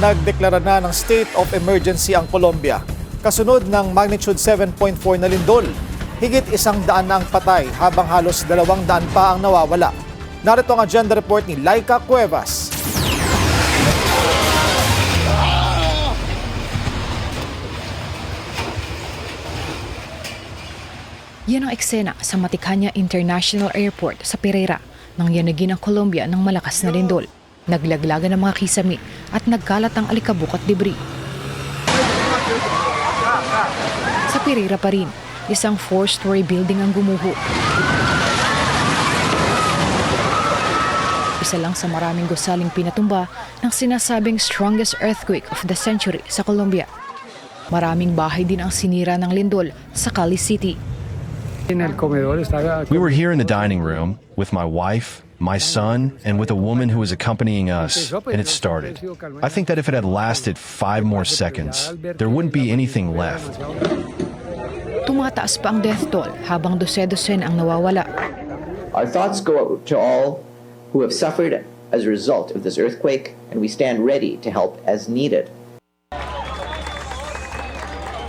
nagdeklara na ng state of emergency ang Colombia. Kasunod ng magnitude 7.4 na lindol, higit 100 na ang patay habang halos 200 pa ang nawawala. Narito ang agenda report ni Laika Cuevas. Yan ang eksena sa Maticana International Airport sa Pereira nang yanagin ang Colombia ng malakas na lindol. Naglaglagan ng mga kisami at nagkalat ang alikabok at debris. Sa Pereira pa rin, isang 4-story building ang gumuho. Isa lang sa maraming gusaling pinatumba ng sinasabing strongest earthquake of the century sa Colombia. Maraming bahay din ang sinira ng lindol sa Cali City. We were here in the dining room with my wife, my son, and with a woman who was accompanying us, and it started. I think that if it had lasted 5 more seconds, there wouldn't be anything left. Tumataas pa ang death toll habang dose-dosen ang nawawala. Our thoughts go out to all who have suffered as a result of this earthquake, and we stand ready to help as needed.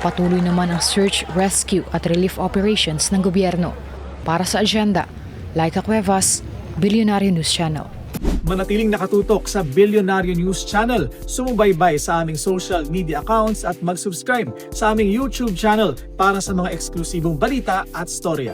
Patuloy naman ang search, rescue at relief operations ng gobyerno. Para sa agenda, Laika Cuevas, Billionaire News Channel. Manatiling nakatutok sa Billionaire News Channel. Sumubaybay sa aming social media accounts at mag-subscribe sa aming YouTube channel para sa mga eksklusibong balita at storya.